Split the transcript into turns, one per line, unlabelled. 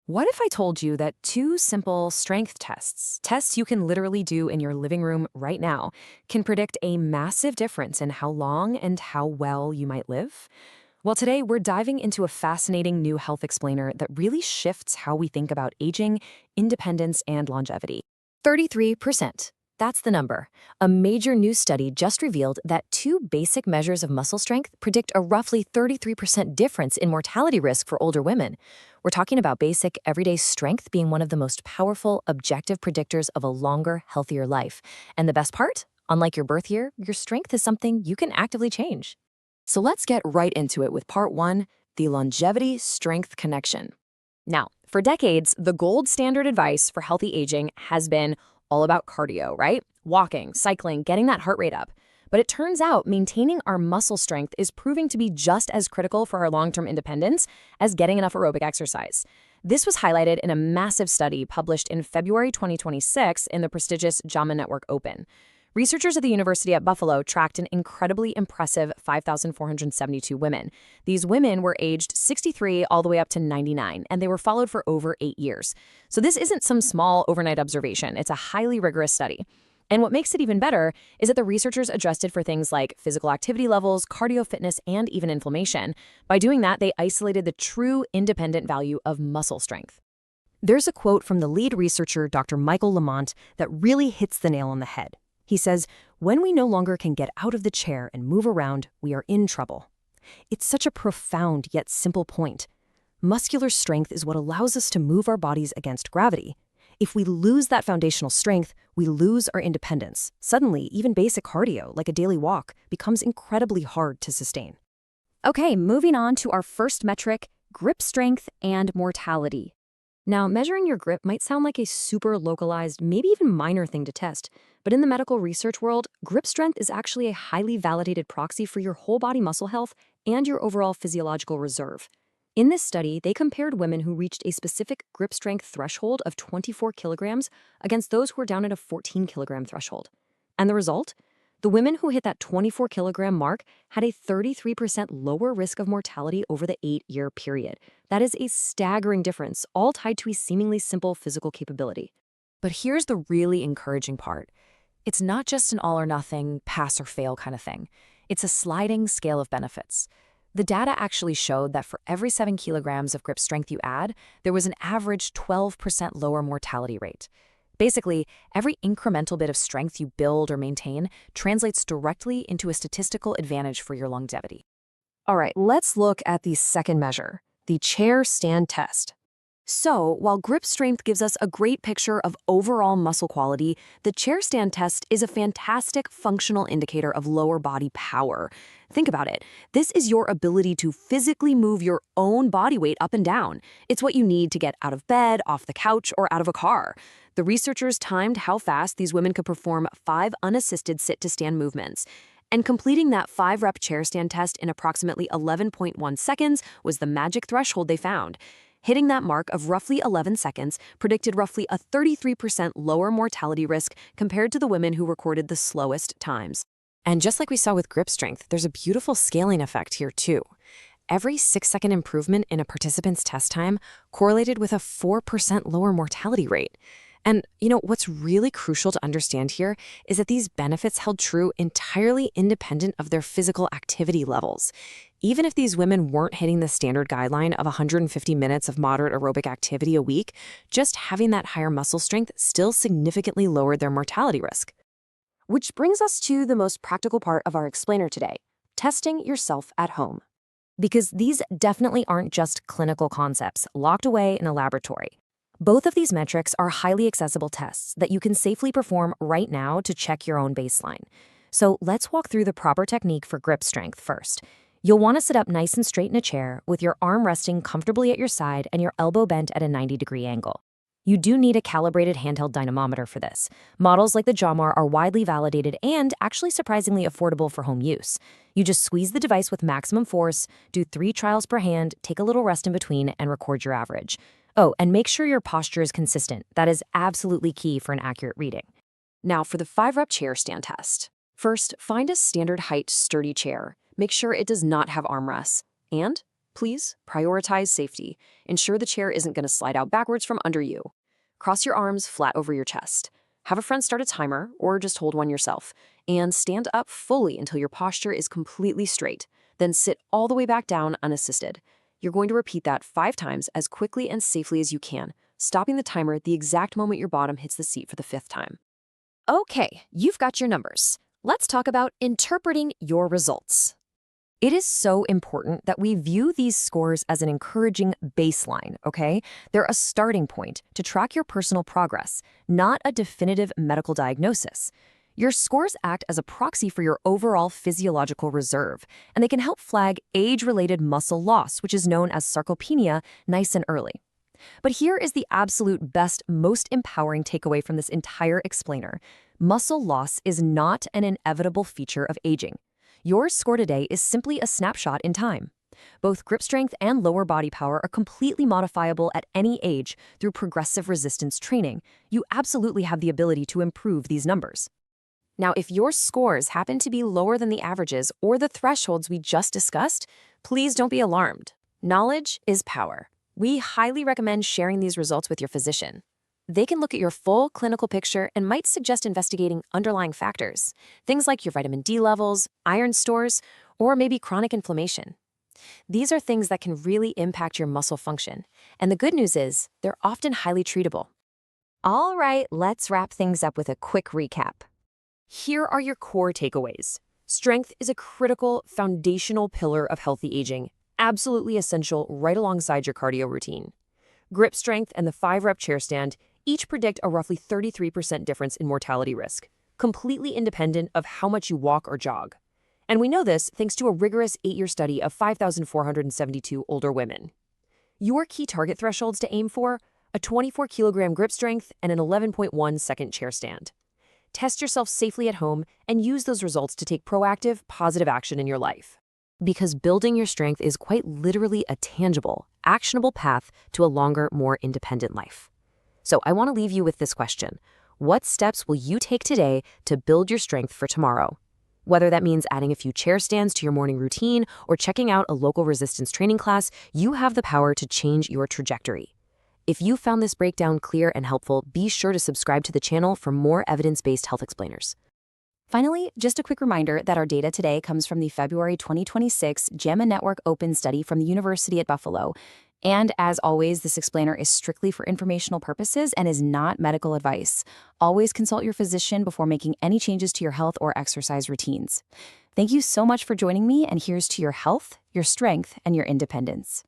What if I told you that two simple strength tests you can literally do in your living room right now, can predict a massive difference in how long and how well you might live? Well, today we're diving into a fascinating new health explainer that really shifts how we think about aging, independence, and longevity. 33%. That's the number. A major new study just revealed that two basic measures of muscle strength predict a roughly 33% difference in mortality risk for older women. We're talking about basic, everyday strength being one of the most powerful, objective predictors of a longer, healthier life. And the best part? Unlike your birth year, your strength is something you can actively change. So let's get right into it with part one, the longevity-strength connection. Now, for decades, the gold standard advice for healthy aging has been all about cardio, right? Walking, cycling, getting that heart rate up. But it turns out maintaining our muscle strength is proving to be just as critical for our long-term independence as getting enough aerobic exercise. This was highlighted in a massive study published in February 2026 in the prestigious JAMA Network Open. Researchers at the University at Buffalo tracked an incredibly impressive 5,472 women. These women were aged 63 all the way up to 99, and they were followed for over 8 years. So this isn't some small overnight observation. It's a highly rigorous study. And what makes it even better is that the researchers adjusted for things like physical activity levels, cardio fitness, and even inflammation. By doing that, they isolated the true independent value of muscle strength. There's a quote from the lead researcher, Dr. Michael Lamont, that really hits the nail on the head. He says, "When we no longer can get out of the chair and move around, we are in trouble." It's such a profound yet simple point. Muscular strength is what allows us to move our bodies against gravity. If we lose that foundational strength, we lose our independence. Suddenly, even basic cardio, like a daily walk, becomes incredibly hard to sustain. Okay, moving on to our first metric, grip strength and mortality. Now, measuring your grip might sound like a super localized, maybe even minor thing to test, but in the medical research world, grip strength is actually a highly validated proxy for your whole body muscle health and your overall physiological reserve. In this study, they compared women who reached a specific grip strength threshold of 24 kilograms against those who were down at a 14 kilogram threshold. And the result? The women who hit that 24 kilogram mark had a 33% lower risk of mortality over the 8-year period. That is a staggering difference, all tied to a seemingly simple physical capability. But here's the really encouraging part. It's not just an all or nothing, pass or fail kind of thing. It's a sliding scale of benefits. The data actually showed that for every 7 kilograms of grip strength you add, there was an average 12% lower mortality rate. Basically, every incremental bit of strength you build or maintain translates directly into a statistical advantage for your longevity. All right, let's look at the second measure, the chair stand test. So, while grip strength gives us a great picture of overall muscle quality, the chair stand test is a fantastic functional indicator of lower body power. Think about it. This is your ability to physically move your own body weight up and down. It's what you need to get out of bed, off the couch, or out of a car. The researchers timed how fast these women could perform 5 unassisted sit-to-stand movements. And completing that 5-rep chair stand test in approximately 11.1 seconds was the magic threshold they found. Hitting that mark of roughly 11 seconds predicted roughly a 33% lower mortality risk compared to the women who recorded the slowest times. And just like we saw with grip strength, there's a beautiful scaling effect here too. Every 6-second improvement in a participant's test time correlated with a 4% lower mortality rate. And, what's really crucial to understand here is that these benefits held true entirely independent of their physical activity levels. Even if these women weren't hitting the standard guideline of 150 minutes of moderate aerobic activity a week, just having that higher muscle strength still significantly lowered their mortality risk. Which brings us to the most practical part of our explainer today, testing yourself at home. Because these definitely aren't just clinical concepts locked away in a laboratory. Both of these metrics are highly accessible tests that you can safely perform right now to check your own baseline. So let's walk through the proper technique for grip strength first. You'll want to sit up nice and straight in a chair with your arm resting comfortably at your side and your elbow bent at a 90-degree angle. You do need a calibrated handheld dynamometer for this. Models like the Jawmar are widely validated and actually surprisingly affordable for home use. You just squeeze the device with maximum force, do 3 trials per hand, take a little rest in between, and record your average. Oh, and make sure your posture is consistent. That is absolutely key for an accurate reading. Now for the 5-rep chair stand test. First, find a standard height, sturdy chair. Make sure it does not have armrests. And Please prioritize safety. Ensure the chair isn't going to slide out backwards from under you. Cross your arms flat over your chest. Have a friend start a timer or just hold one yourself. And stand up fully until your posture is completely straight. Then sit all the way back down unassisted. You're going to repeat that 5 times as quickly and safely as you can, stopping the timer at the exact moment your bottom hits the seat for the 5th time. Okay, you've got your numbers. Let's talk about interpreting your results. It is so important that we view these scores as an encouraging baseline, okay? They're a starting point to track your personal progress, not a definitive medical diagnosis. Your scores act as a proxy for your overall physiological reserve, and they can help flag age-related muscle loss, which is known as sarcopenia, nice and early. But here is the absolute best, most empowering takeaway from this entire explainer. Muscle loss is not an inevitable feature of aging. Your score today is simply a snapshot in time. Both grip strength and lower body power are completely modifiable at any age through progressive resistance training. You absolutely have the ability to improve these numbers. Now, if your scores happen to be lower than the averages or the thresholds we just discussed, please don't be alarmed. Knowledge is power. We highly recommend sharing these results with your physician. They can look at your full clinical picture and might suggest investigating underlying factors, things like your vitamin D levels, iron stores, or maybe chronic inflammation. These are things that can really impact your muscle function, and the good news is they're often highly treatable. All right, let's wrap things up with a quick recap. Here are your core takeaways. Strength is a critical, foundational pillar of healthy aging, absolutely essential right alongside your cardio routine. Grip strength and the 5-rep chair stand each predict a roughly 33% difference in mortality risk, completely independent of how much you walk or jog. And we know this thanks to a rigorous 8-year study of 5,472 older women. Your key target thresholds to aim for: a 24-kilogram grip strength and an 11.1-second chair stand. Test yourself safely at home and use those results to take proactive, positive action in your life. Because building your strength is quite literally a tangible, actionable path to a longer, more independent life. So I want to leave you with this question. What steps will you take today to build your strength for tomorrow? Whether that means adding a few chair stands to your morning routine or checking out a local resistance training class, you have the power to change your trajectory. If you found this breakdown clear and helpful, be sure to subscribe to the channel for more evidence-based health explainers. Finally, just a quick reminder that our data today comes from the February 2026 JAMA Network Open study from the University at Buffalo. And as always, this explainer is strictly for informational purposes and is not medical advice. Always consult your physician before making any changes to your health or exercise routines. Thank you so much for joining me, and here's to your health, your strength, and your independence.